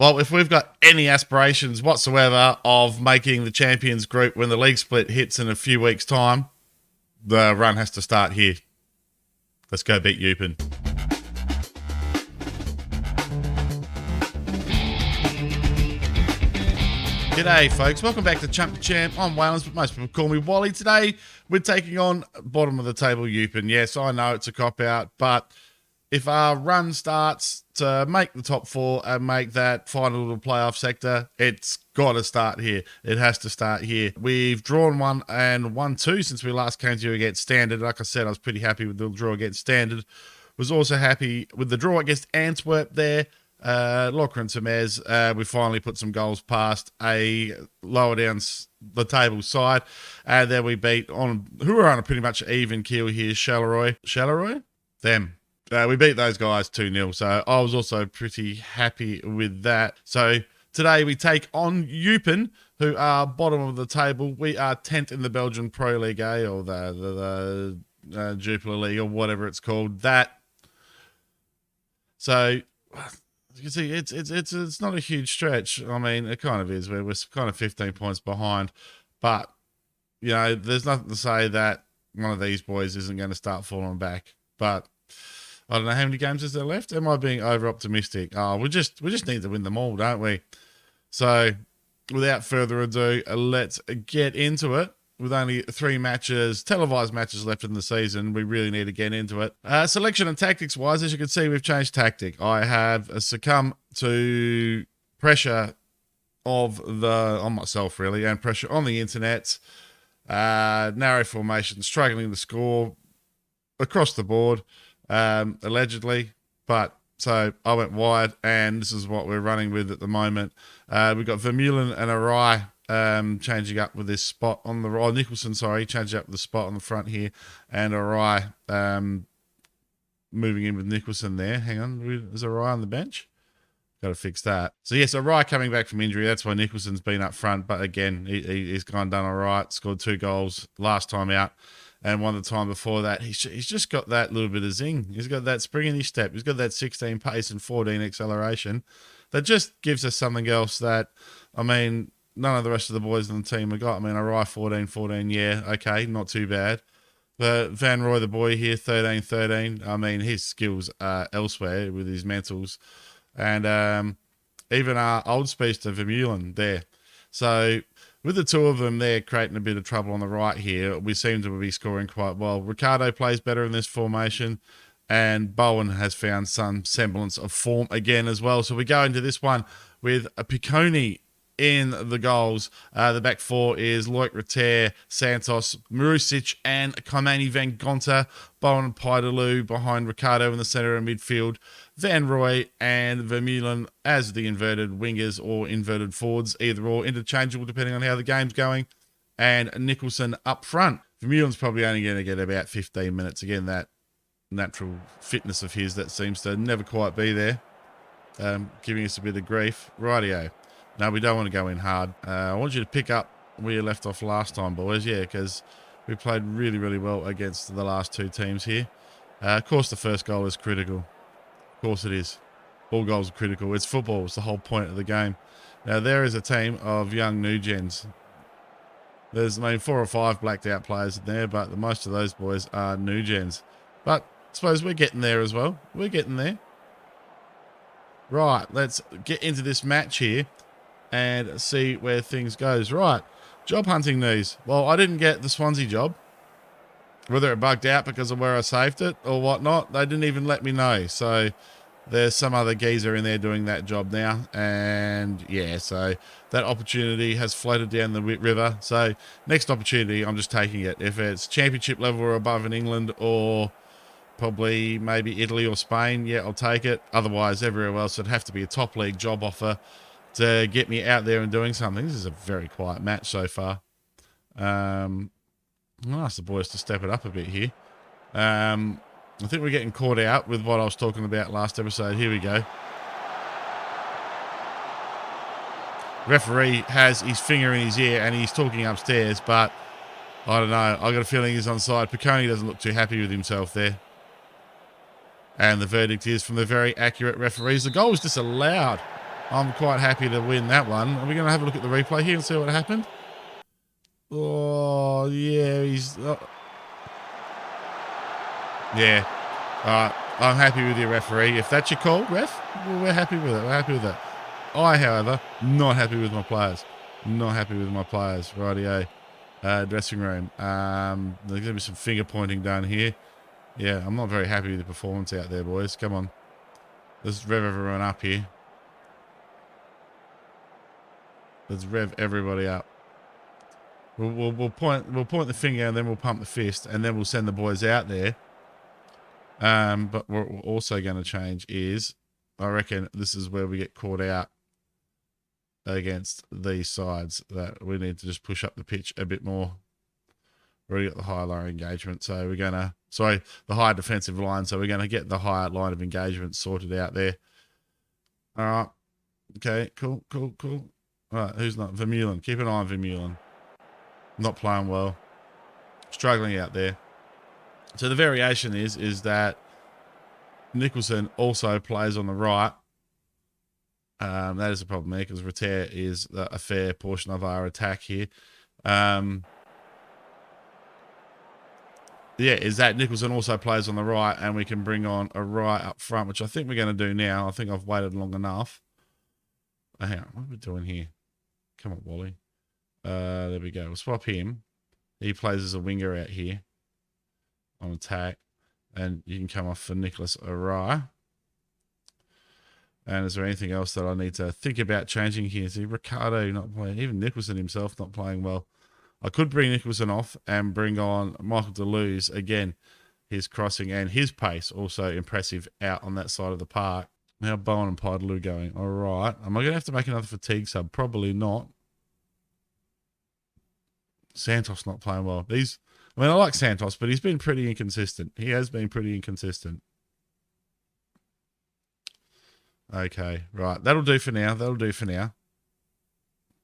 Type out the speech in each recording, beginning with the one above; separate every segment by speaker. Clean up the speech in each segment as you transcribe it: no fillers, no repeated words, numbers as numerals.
Speaker 1: Well, if we've got any aspirations whatsoever of making the Champions Group when the league split hits in a few weeks' time, the run has to start here. Let's go beat Eupen. G'day, folks. Welcome back to Chump Champ. I'm Wales, but most people call me Wally. Today, we're taking on bottom of the table Eupen. Yes, I know it's a cop-out, but if our run starts to make the top four and make that final little playoff sector, it's got to start here. It has to start here. We've drawn one and won two since we last came to you against Standard. Like I said, I was pretty happy with the draw against Standard. Was also happy with the draw against Antwerp there. Locker and Tamez, we finally put some goals past a lower down the table side. And then we beat on, who are on a pretty much even keel here, Charleroi? Them. We beat those guys 2-0, so I was also pretty happy with that. So today we take on Eupen, who are bottom of the table. We are 10th in the Belgian Pro League A, or the Jupiler League, or whatever it's called. So you can see it's not a huge stretch. I mean, it kind of is. We're kind of 15 points behind, but you know, there's nothing to say that one of these boys isn't going to start falling back. But I don't know how many games is there left. Am I being over optimistic? Oh, we just need to win them all, don't we? So without further ado, let's get into it. With only 3 matches, televised matches left in the season, we really need to get into it. Selection and tactics wise, as you can see, we've changed tactic. I have succumbed to pressure on myself, really, and pressure on the internet. Narrow formation, struggling to score across the board, allegedly. But so I went wide, and this is what we're running with at the moment. We've got Vermeulen and Arai changing up with this spot on the right. Nicholson, changing up with the spot on the front here, and Arai moving in with Nicholson there. Hang on, is Arai on the bench? Got to fix that. So yes, Arai coming back from injury. That's why Nicholson's been up front. But again, he's gone done all right. Scored 2 goals last time out, and one the time before that. He's just got that little bit of zing. He's got that spring in his step. He's got that 16 pace and 14 acceleration. That just gives us something else that, I mean, none of the rest of the boys on the team have got. I mean, Arai 14, yeah, okay, not too bad. But Van Roy, the boy here, 13. I mean, his skills are elsewhere with his mentals. And even our old speedster, Vermeulen, there. So with the two of them there creating a bit of trouble on the right here, we seem to be scoring quite well. Ricardo plays better in this formation, and Bowen has found some semblance of form again as well. So we go into this one with a Piccone in the goals. The back four is Loic Rater, Santos, Marusic, and Kaimani Van Gonta. Bowen and Paidalou behind Ricardo in the centre and midfield. Van Roy and Vermeulen as the inverted wingers or inverted forwards, either or, interchangeable depending on how the game's going. And Nicholson up front. Vermeulen's probably only going to get about 15 minutes. Again, that natural fitness of his that seems to never quite be there, giving us a bit of grief. Rightio. No, we don't want to go in hard. I want you to pick up where you left off last time, boys. Yeah, because we played really, really well against the last 2 teams here. Of course, the first goal is critical. Of course it is. All goals are critical. It's football. It's the whole point of the game. Now, there is a team of young new gens. There's, 4 or 5 blacked out players in there, but most of those boys are new gens. But I suppose we're getting there as well. We're getting there. Right, let's get into this match here and see where things goes. Right, job hunting news. Well, I didn't get the Swansea job. Whether it bugged out because of where I saved it or whatnot, they didn't even let me know. So there's some other geezer in there doing that job now. And yeah, so that opportunity has floated down the river. So next opportunity, I'm just taking it. If it's championship level or above in England, or probably maybe Italy or Spain, yeah, I'll take it. Otherwise, everywhere else, it'd have to be a top league job offer to get me out there and doing something. This is a very quiet match so far. I'll ask the boys to step it up a bit here. I think we're getting caught out with what I was talking about last episode. Here we go. Referee has his finger in his ear and he's talking upstairs, but I don't know. I got a feeling he's onside. Piccone doesn't look too happy with himself there. And the verdict is from the very accurate referees. The goal was disallowed. I'm quite happy to win that one. Are we going to have a look at the replay here and see what happened? Oh, yeah, he's... yeah. All right. I'm happy with your referee. If that's your call, ref, well, we're happy with it. We're happy with it. I, however, not happy with my players. Not happy with my players. Rightio. Dressing room. There's going to be some finger pointing done here. Yeah, I'm not very happy with the performance out there, boys. Come on. Let's rev everyone up here. Let's rev everybody up. We'll point the finger and then we'll pump the fist and then we'll send the boys out there. But what we're also going to change is, I reckon this is where we get caught out against these sides, that we need to just push up the pitch a bit more. We've already got the higher lower engagement, so we're going to, the higher defensive line, so we're going to get the higher line of engagement sorted out there. All right. Okay, cool. All right, who's not? Vermeulen. Keep an eye on Vermeulen. Not playing well. Struggling out there. So the variation is that Nicholson also plays on the right. That is a problem there because Vitade is a fair portion of our attack here. Yeah, is that Nicholson also plays on the right and we can bring on a right up front, which I think we're going to do now. I think I've waited long enough. Hang on, what are we doing here? Come on, Wally. There we go. We'll swap him. He plays as a winger out here on attack. And you can come off for Nicholas Arai. And is there anything else that I need to think about changing here? See, Ricardo not playing. Even Nicholson himself not playing well. I could bring Nicholson off and bring on Michael Deleuze. Again, his crossing and his pace also impressive out on that side of the park. How Bowen and Pidaloo going? All right. Am I going to have to make another fatigue sub? Probably not. Santos not playing well. I like Santos, but he's been pretty inconsistent. He has been pretty inconsistent. Okay, right. That'll do for now.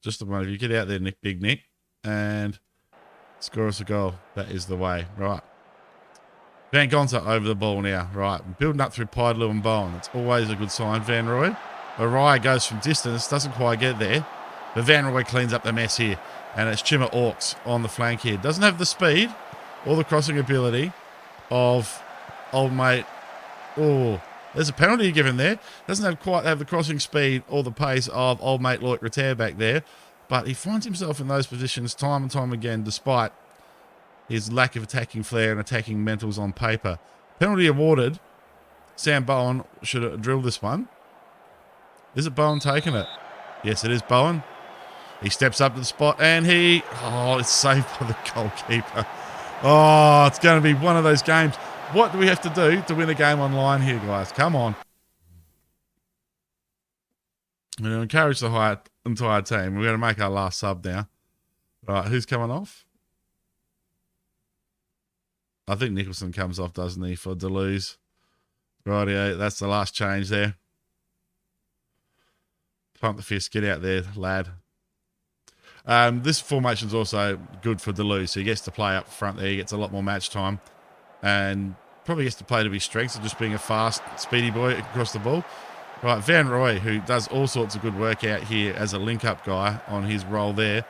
Speaker 1: Just the one of you. Get out there, Big Nick, and score us a goal. That is the way. Right. Van Gonza over the ball now. Right. Building up through Pidaloo and Bowen. It's always a good sign. Van Roy. Arai goes from distance. Doesn't quite get there. But Van Roy cleans up the mess here. And it's Chimmer Orks on the flank here. Doesn't have the speed or the crossing ability of old mate. Oh, there's a penalty given there. Doesn't quite have the crossing speed or the pace of old mate Loic Rater back there. But he finds himself in those positions time and time again, despite his lack of attacking flair and attacking mentals on paper. Penalty awarded. Sam Bowen should have drilled this one. Is it Bowen taking it? Yes, it is Bowen. He steps up to the spot and it's saved by the goalkeeper. Oh, it's going to be one of those games. What do we have to do to win a game online here, guys? Come on. I'm going to encourage the entire team. We're going to make our last sub now. All right, who's coming off? I think Nicholson comes off, doesn't he, for Deleuze. Rightio, that's the last change there. Pump the fist, get out there, lad. This formation's also good for Deleuze. So he gets to play up front there. He gets a lot more match time. And probably gets to play to his strengths of just being a fast, speedy boy across the ball. Right, Van Roy, who does all sorts of good work out here as a link-up guy on his role there,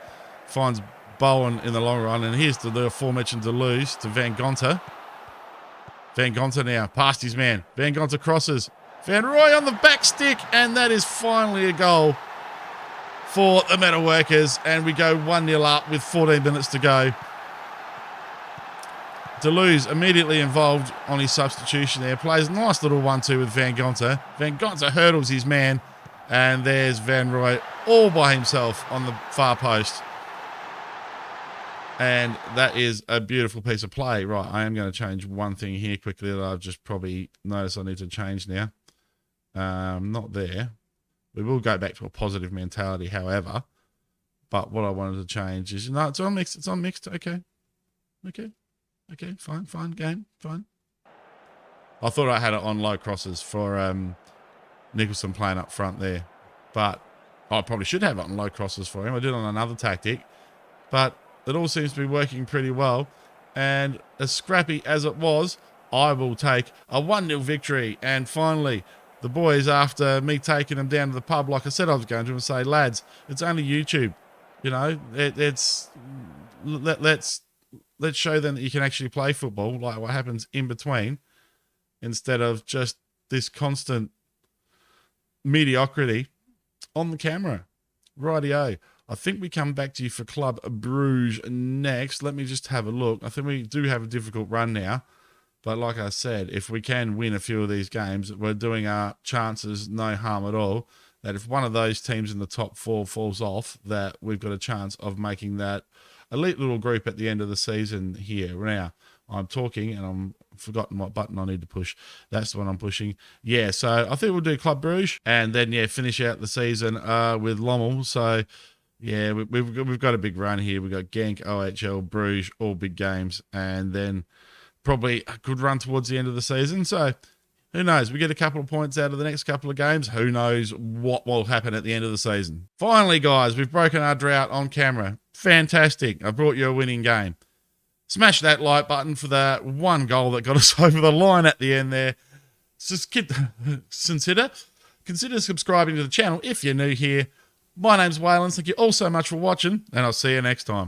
Speaker 1: finds Bowen in the long run. And here's the aforementioned Deleuze to Van Gonta. Van Gonta now, past his man. Van Gonta crosses. Van Roy on the back stick. And that is finally a goal for the Metal Workers. And we go 1-0 up with 14 minutes to go. Deleuze immediately involved on his substitution there. Plays a nice little 1-2 with Van Gonta. Van Gonta hurdles his man. And there's Van Roy all by himself on the far post. And that is a beautiful piece of play. Right, I am going to change one thing here quickly that I've just probably noticed I need to change now. Not there. We will go back to a positive mentality, however. But what I wanted to change is, no, it's on mixed. It's on mixed. Okay, fine, game, fine. I thought I had it on low crosses for Nicholson playing up front there. But I probably should have it on low crosses for him. I did on another tactic. But it all seems to be working pretty well. And as scrappy as it was, I will take a 1-0 victory. And finally, the boys, after me taking them down to the pub, like I said I was going to, and say, lads, it's only YouTube. You know, let's show them that you can actually play football, like what happens in between, instead of just this constant mediocrity on the camera. Rightio. I think we come back to you for Club Bruges next. Let me just have a look. I think we do have a difficult run now. But like I said, if we can win a few of these games, we're doing our chances no harm at all. That if one of those teams in the top 4 falls off, that we've got a chance of making that elite little group at the end of the season here. Now, I'm talking and I'm forgotten what button I need to push. That's the one I'm pushing. Yeah, so I think we'll do Club Bruges and then, yeah, finish out the season with Lommel. So, yeah, we've got a big run here. We've got Genk, OHL, Bruges, all big games, and then probably a good run towards the end of the season. So who knows? We get a couple of points out of the next couple of games. Who knows what will happen at the end of the season? Finally, guys, we've broken our drought on camera. Fantastic. I brought you a winning game. Smash that like button for that one goal that got us over the line at the end there. Just consider subscribing to the channel if you're new here. My name's Waylon. Thank you all so much for watching, and I'll see you next time.